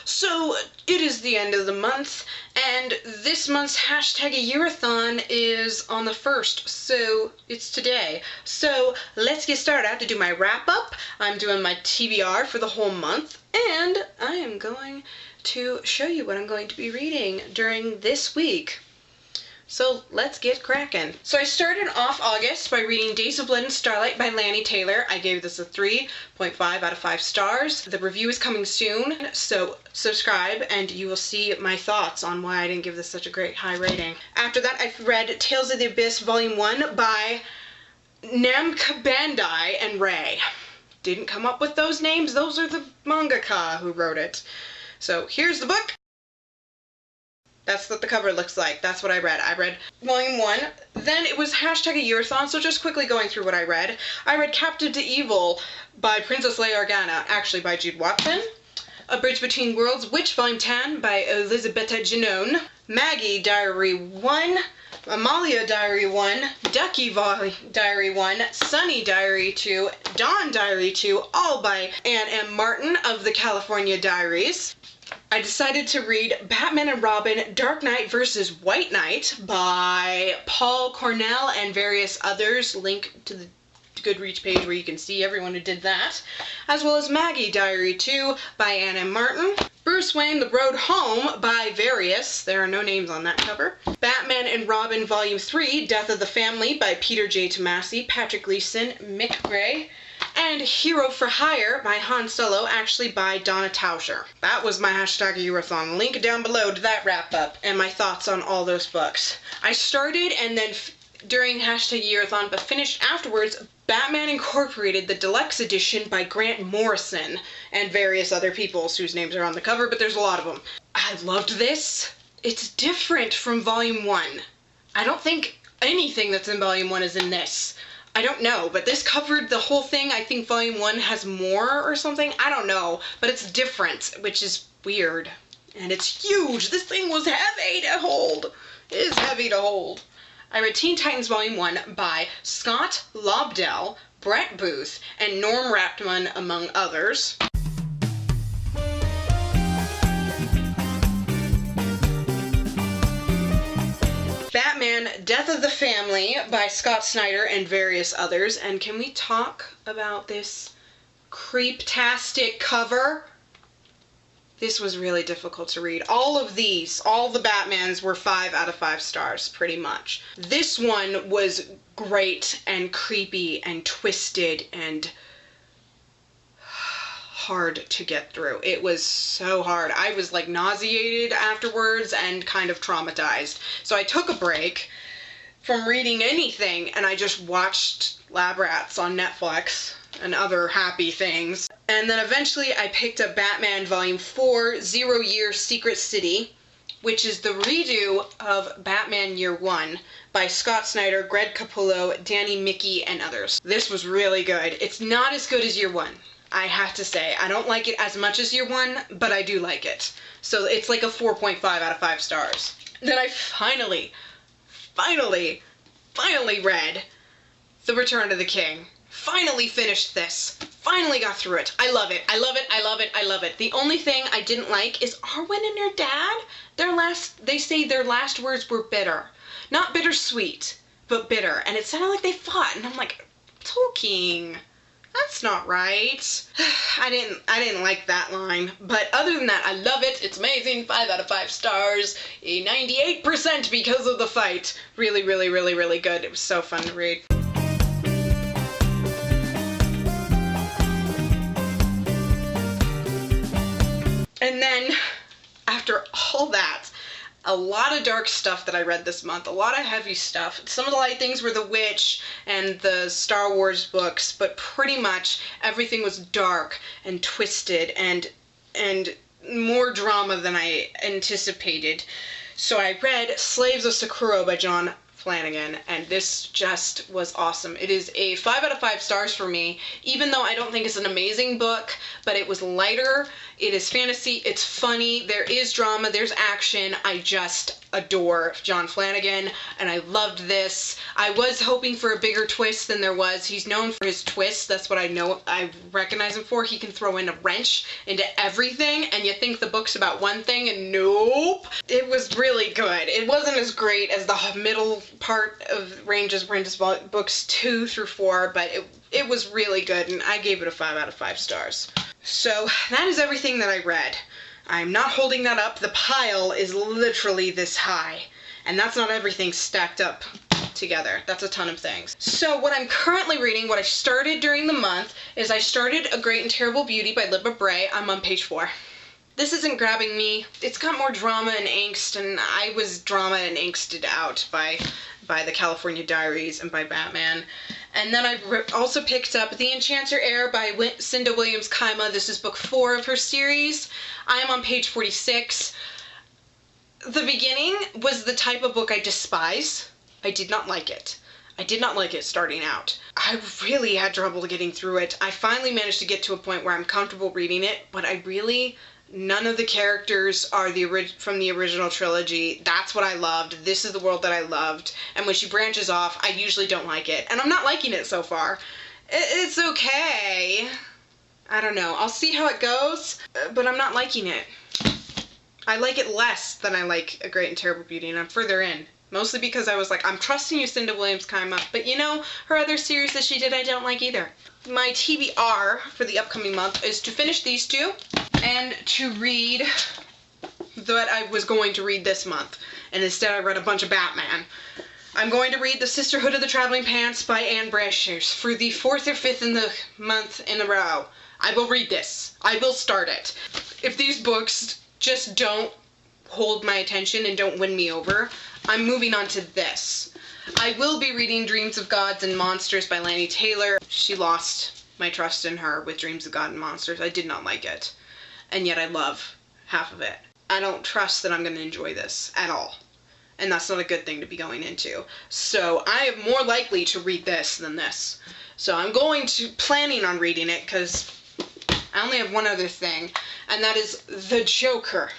So it is the end of the month, and this month's hashtag AYearAthon is on the 1st, so it's today. So let's get started. I have to do my wrap up. I'm doing my TBR for the whole month, and I am going to show you what I'm going to be reading during this week. So let's get cracking. So I started off August by reading Days of Blood and Starlight by Laini Taylor. I gave this a 3.5 out of 5 stars. The review is coming soon, so subscribe and you will see my thoughts on why I didn't give this such a great high rating. After that, I've read Tales of the Abyss Volume 1 by Namka Bandai and Ray. Didn't come up with those names. Those are the mangaka who wrote it. So here's the book. That's what the cover looks like. That's what I read. I read Volume 1. Then it was hashtag AYearAthon, so just quickly going through what I read. I read Captive to Evil by Princess Leia Organa, actually by Jude Watson. A Bridge Between Worlds, Witch Volume 10 by Elisabetta Giannone. Maggie Diary 1. Amalia Diary 1. Ducky Diary 1. Sunny Diary 2. Dawn Diary 2, all by Anne M. Martin of the California Diaries. I decided to read Batman and Robin Dark Knight vs. White Knight by Paul Cornell and various others. Link to the Goodreads page where you can see everyone who did that. As well as Maggie Diary 2 by Anne M. Martin. Bruce Wayne The Road Home by various. There are no names on that cover. Batman and Robin Volume 3 Death of the Family by Peter J. Tomasi, Patrick Gleason, Mick Gray. And Hero for Hire by Han Solo, actually by Donna Tauscher. That was my hashtag AYearAthon. Link down below to that wrap up and my thoughts on all those books. I started and then during hashtag AYearAthon, but finished afterwards, Batman Incorporated, the Deluxe edition by Grant Morrison and various other peoples whose names are on the cover, but there's a lot of them. I loved this. It's different from Volume 1. I don't think anything that's in Volume 1 is in this. I don't know, but this covered the whole thing. I think Volume 1 has more or something. I don't know, but it's different, which is weird. And it's huge. This thing was heavy to hold. It is heavy to hold. I read Teen Titans Volume 1 by Scott Lobdell, Brett Booth, and Norm Raptman, among others. Batman Death of the Family by Scott Snyder and various others. And can we talk about this creep-tastic cover? This was really difficult to read. All of these, all the Batmans were 5 out of 5 stars, pretty much. This one was great and creepy and twisted and hard to get through. It was so hard. I was like nauseated afterwards and kind of traumatized. So I took a break from reading anything and I just watched Lab Rats on Netflix and other happy things. And then eventually I picked up Batman Volume 4, 0 Year Secret City, which is the redo of Batman Year 1 by Scott Snyder, Greg Capullo, Danny Mickey, and others. This was really good. It's not as good as Year 1. I have to say, I don't like it as much as Year 1, but I do like it. So it's like a 4.5 out of 5 stars. Then I finally read The Return of the King. Finally finished this. Finally got through it. I love it. I love it. I love it. I love it. The only thing I didn't like is Arwen and her dad. They say their last words were bitter. Not bittersweet, but bitter. And it sounded like they fought. And I'm like, Tolkien. That's not right. I didn't like that line. But other than that, I love it. It's amazing. 5 out of 5 stars. A 98% because of the fight. Really, really, really, really good. It was so fun to read. And then, after all that, a lot of dark stuff that I read this month, a lot of heavy stuff. Some of the light things were The Witch and the Star Wars books, but pretty much everything was dark and twisted and more drama than I anticipated. So I read Slaves of Sakura by John Flanagan, and this just was awesome. It is a 5 out of 5 stars for me, even though I don't think it's an amazing book, but it was lighter, it is fantasy, it's funny, there is drama, there's action. I just adore John Flanagan, and I loved this. I was hoping for a bigger twist than there was. He's known for his twists. That's what I recognize him for. He can throw in a wrench into everything, and you think the book's about one thing, and nope. It was really good. It wasn't as great as the middle part of Range's Apprentice books 2 through 4, but it was really good, and I gave it a 5 out of 5 stars. So that is everything that I read. I'm not holding that up. The pile is literally this high, and that's not everything stacked up together. That's a ton of things. So what I'm currently reading, what I started during the month, is I started A Great and Terrible Beauty by Libba Bray. I'm on page 4. This isn't grabbing me. It's got more drama and angst, and I was drama and angsted out by the California Diaries and by Batman. And then I also picked up The Enchanter Heir by Cinda Williams-Kaima. This is book 4 of her series. I am on page 46. The beginning was the type of book I despise. I did not like it. I did not like it starting out. I really had trouble getting through it. I finally managed to get to a point where I'm comfortable reading it, but none of the characters are from the original trilogy. That's what I loved. This is the world that I loved. And when she branches off, I usually don't like it. And I'm not liking it so far. It's okay. I don't know. I'll see how it goes, but I'm not liking it. I like it less than I like A Great and Terrible Beauty, and I'm further in. Mostly because I was like, I'm trusting you, Cinda Williams-Kaima, but you know, her other series that she did I don't like either. My TBR for the upcoming month is to finish these 2 and to read what I was going to read this month. And instead I read a bunch of Batman. I'm going to read The Sisterhood of the Traveling Pants by Anne Brashares for the 4th or 5th in the month in a row. I will read this. I will start it. If these books just don't hold my attention and don't win me over, I'm moving on to this. I will be reading Dreams of Gods and Monsters by Laini Taylor. She lost my trust in her with Dreams of God and Monsters. I did not like it. And yet I love half of it. I don't trust that I'm going to enjoy this at all. And that's not a good thing to be going into. So I am more likely to read this than this. So I'm planning on reading it because I only have one other thing. And that is The Joker.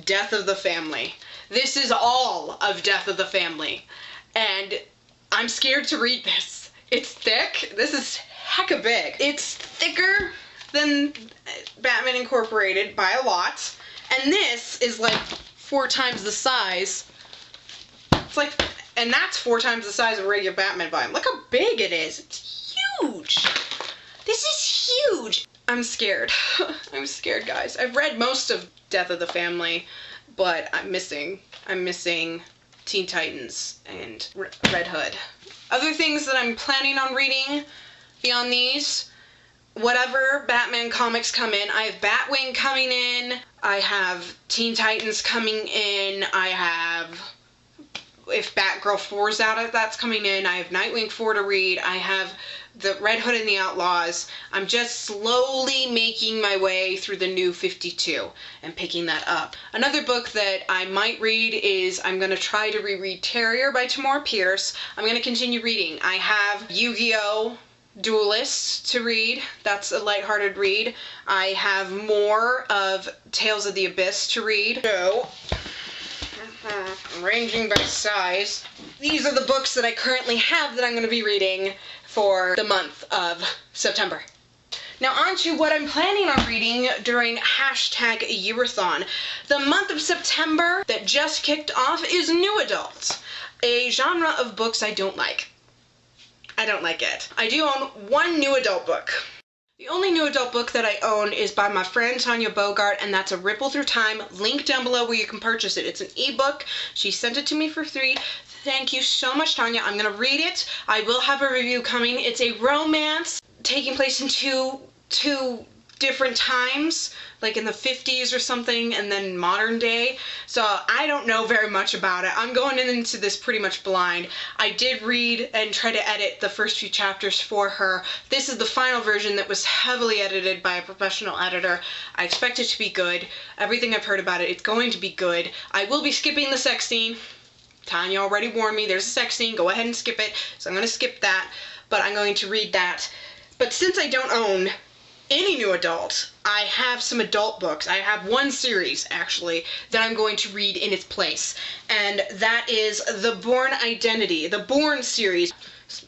Death of the Family. This is all of Death of the Family, and I'm scared to read this. It's thick. This is hecka big. It's thicker than Batman Incorporated by a lot, and this is like 4 times the size. It's like, and that's 4 times the size of a regular Batman volume. Look how big it is. It's huge. This is huge. I'm scared. I'm scared, guys. I've read most of Death of the Family, but I'm missing Teen Titans and Red Hood. Other things that I'm planning on reading beyond these, whatever Batman comics come in. I have Batwing coming in. I have Teen Titans coming in. I have, if Batgirl 4's out, that's coming in. I have Nightwing 4 to read. I have the Red Hood and the Outlaws. I'm just slowly making my way through the New 52 and picking that up. Another book that I might read is I'm going to try to reread Terrier by Tamora Pierce. I'm going to continue reading. I have Yu-Gi-Oh! Duelist to read. That's a lighthearted read. I have more of Tales of the Abyss to read. So, ranging by size, these are the books that I currently have that I'm going to be reading for the month of September. Now on to what I'm planning on reading during #AYearAthon. The month of September that just kicked off is New Adult, a genre of books I don't like. I don't like it. I do own one new adult book. The only new adult book that I own is by my friend TANIA BOGART, and that's A Ripple Through Time. Link down below where you can purchase it. It's an ebook. She sent it to me for free. Thank you so much, Tanya. I'm going to read it. I will have a review coming. It's a romance taking place in two different times, like in the 50s or something, and then modern day. So I don't know very much about it. I'm going into this pretty much blind. I did read and try to edit the first few chapters for her. This is the final version that was heavily edited by a professional editor. I expect it to be good. Everything I've heard about it, it's going to be good. I will be skipping the sex scene. Tanya already warned me there's a sex scene. Go ahead and skip it. So I'm going to skip that, but I'm going to read that. But since I don't own any new adult, I have some adult books. I have one series, actually, that I'm going to read in its place. And that is The Bourne Identity, the Bourne series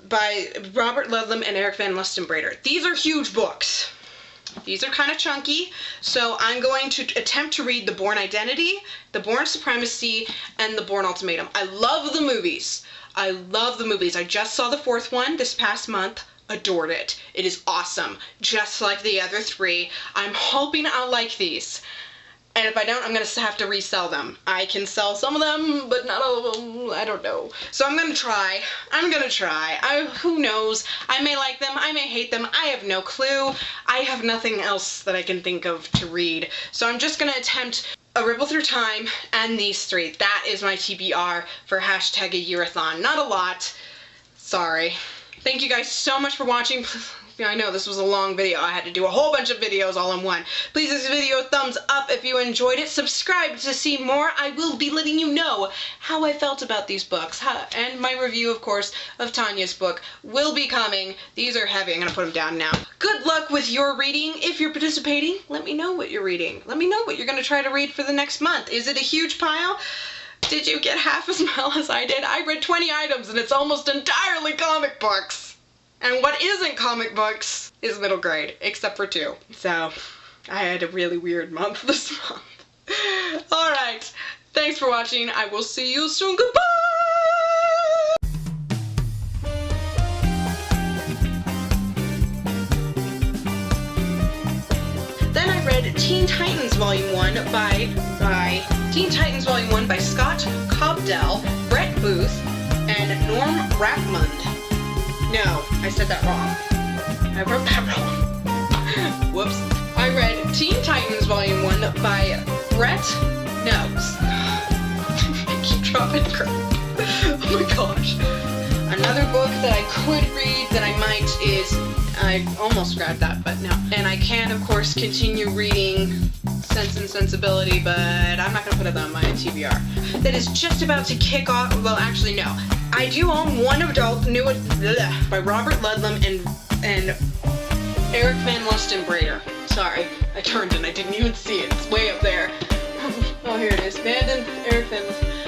by Robert Ludlum and Eric Van Lustenbrader. These are huge books. These are kind of chunky, so I'm going to attempt to read The Bourne Identity, The Bourne Supremacy, and The Bourne Ultimatum. I love the movies. I love the movies. I just saw the 4th one this past month. Adored it. It is awesome, just like the other 3. I'm hoping I'll like these. And if I don't, I'm going to have to resell them. I can sell some of them, but not all of them. I don't know. So I'm going to try. Who knows? I may like them. I may hate them. I have no clue. I have nothing else that I can think of to read. So I'm just going to attempt A Ripple Through Time and these 3. That is my TBR for #AYearAthon. Not a lot. Sorry. Thank you guys so much for watching. I know this was a long video. I had to do a whole bunch of videos all in one. Please give this video a thumbs up if you enjoyed it. Subscribe to see more. I will be letting you know how I felt about these books. And my review, of course, of Tania's book will be coming. These are heavy. I'm going to put them down now. Good luck with your reading. If you're participating, let me know what you're reading. Let me know what you're going to try to read for the next month. Is it a huge pile? Did you get half as well as I did? I read 20 items and it's almost entirely comic books. And what isn't comic books is middle grade, except for 2. So, I had a really weird month this month. Alright, thanks for watching. I will see you soon. Goodbye! Then I read Teen Titans Volume 1 by Scott Cobdell, Brett Booth, and Norm Rapmund. No, I said that wrong. I wrote that wrong. Whoops. I read Teen Titans Volume 1 by Brett... No. I keep dropping crap. Oh my gosh. Another book that I could read that I might is... I almost grabbed that, but no. And I can, of course, continue reading Sense and Sensibility, but I'm not going to put it on my TBR. That is just about to kick off... Well, actually, no. I do own one adult new by Robert Ludlum and Eric Van Lustenbrader. Sorry, I turned and I didn't even see it. It's way up there. Oh, here it is. Eric Van Lustenbrader.